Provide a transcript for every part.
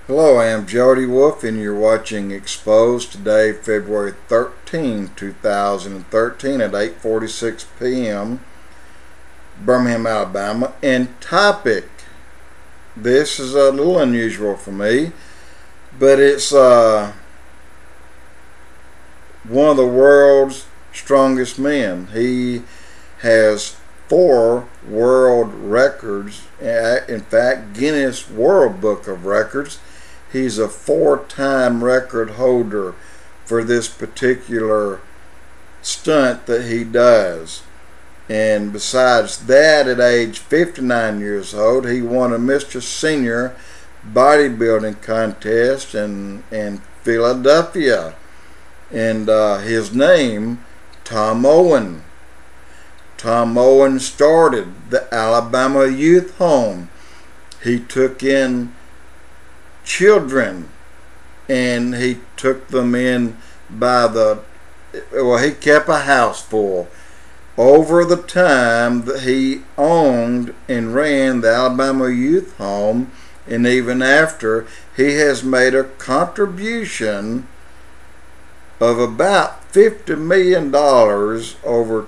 Hello, I am Jody Wolf and you're watching Expoz. Today, February 13, 2013 at 8:46 p.m. Birmingham, Alabama. And topic, this is a little unusual for me, but it's one of the world's strongest men. He has 4 world records, in fact Guinness World Book of Records. He's a 4-time record holder for this particular stunt that he does. And besides that, at age 59 years old, he won a Mr. Senior bodybuilding contest in Philadelphia. And his name, Tom Owen. Tom Owen started the Alabama Youth Home. He took in children and he took them in by he kept a house full. Over the time that he owned and ran the Alabama Youth Home, and even after, he has made a contribution of about $50 million over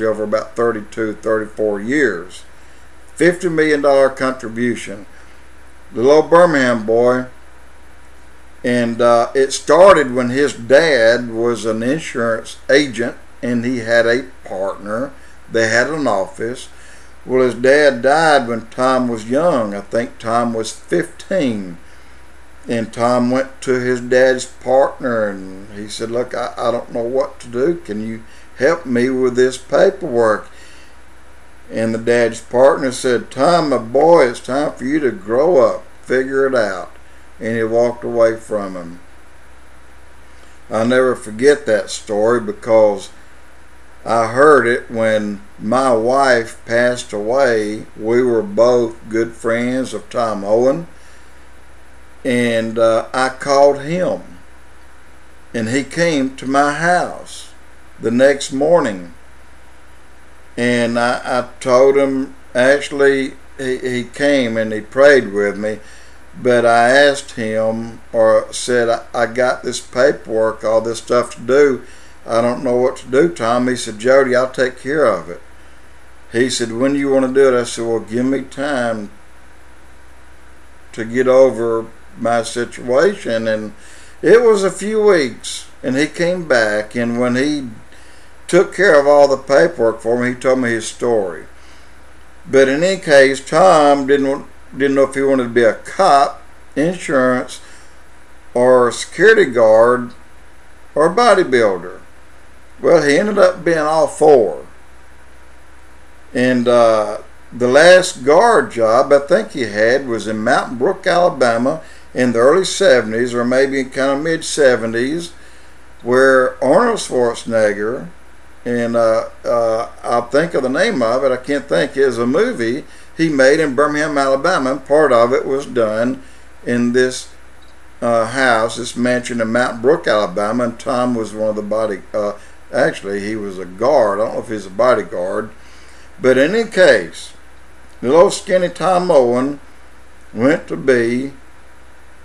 over about 34 years. $50 million contribution. Little old Birmingham boy. And it started when his dad was an insurance agent and he had a partner. They had an office. Well, his dad died when Tom was young. I think Tom was 15. And Tom went to his dad's partner and he said, "Look, I don't know what to do. Can you help me with this paperwork?" And the dad's partner said, "Tom, my boy, it's time for you to grow up. Figure it out." And he walked away from him. I'll never forget that story because I heard it when my wife passed away. We were both good friends of Tom Owen. And I called him. And he came to my house the next morning. And I told him, actually, he came and he prayed with me, but I asked him, or said, I got this paperwork, all this stuff to do. I don't know what to do, Tom. He said, "Jody, I'll take care of it." He said, "When do you want to do it?" I said, "Well, give me time to get over my situation." And it was a few weeks, and he came back, and when he took care of all the paperwork for me, he told me his story. But in any case, Tom didn't know if he wanted to be a cop, insurance, or a security guard, or a bodybuilder. Well, he ended up being all 4. And the last guard job I think he had was in Mountain Brook, Alabama, in the early 70s, or maybe kind of mid 70s, where Arnold Schwarzenegger, and I'll think of the name of it, I can't think, is a movie he made in Birmingham, Alabama, and part of it was done in this house, this mansion in Mountain Brook, Alabama, and Tom was one of the actually he was a guard. I don't know if he's a bodyguard, but in any case, little skinny Tom Owen went to be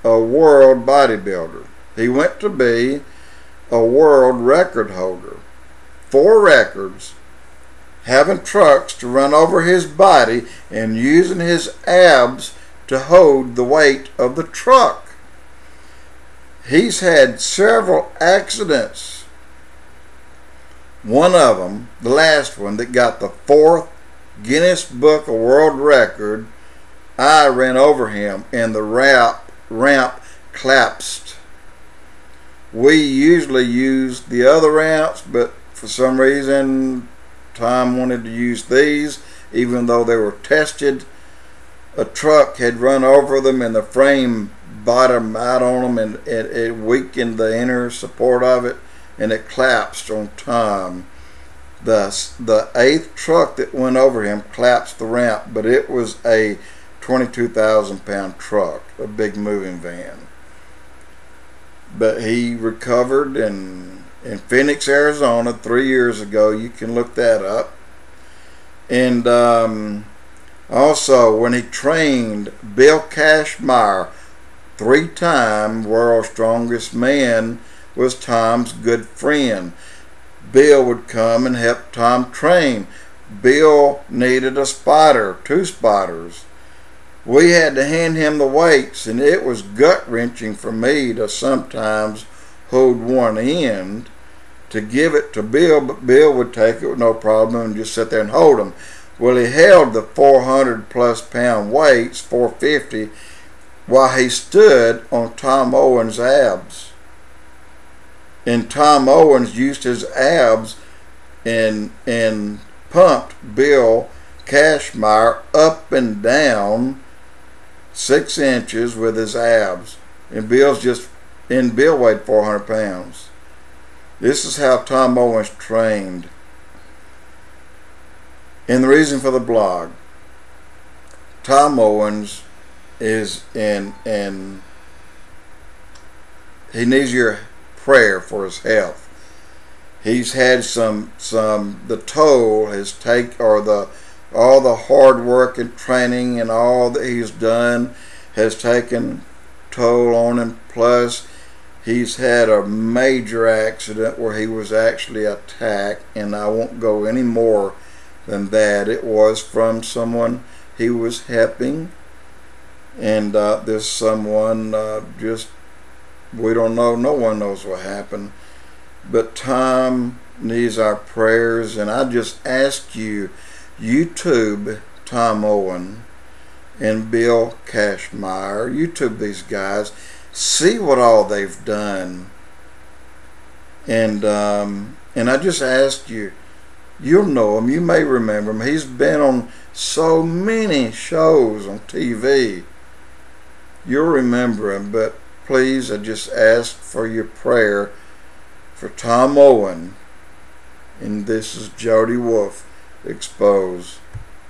a world bodybuilder. He went to be a world record holder. 4 records, having trucks to run over his body and using his abs to hold the weight of the truck. He's had several accidents. One of them, the last one that got the 4th Guinness Book of World Record, I ran over him and the ramp collapsed. We usually use the other ramps, but for some reason Tom wanted to use these, even though they were tested. A truck had run over them and the frame bottomed out on them, and it weakened the inner support of it, and it collapsed on Tom. The 8th truck that went over him collapsed the ramp, but it was a 22,000-pound truck, a big moving van. But he recovered in Phoenix, Arizona 3 years ago. You can look that up. And Also, when he trained Bill Kazmaier, 3-time world's strongest man, was Tom's good friend. Bill would come and help Tom train. Bill needed a spotter, 2 spotters. We had to hand him the weights, and it was gut-wrenching for me to sometimes hold one end to give it to Bill, but Bill would take it with no problem and just sit there and hold them. Well, he held the 400-plus pound weights, 450, while he stood on Tom Owens' abs. And Tom Owens used his abs and pumped Bill Kazmaier up and down 6 inches with his abs. And Bill weighed 400 pounds. This is how Tom Owens trained. And the reason for the blog, Tom Owens is in he needs your prayer for his health. He's had the toll has all the hard work and training and all that he's done has taken toll on him. Plus, he's had a major accident where he was actually attacked, and I won't go any more than that. It was from someone he was helping, and this someone we don't know. No one knows what happened. But Tom needs our prayers, and I just ask you, YouTube Tom Owen and Bill Kazmaier, YouTube these guys, see what all they've done. And I just ask you, you'll know him, you may remember him. He's been on so many shows on TV. You'll remember him, but please, I just ask for your prayer for Tom Owen. And this is Jody Wolf, Expoz.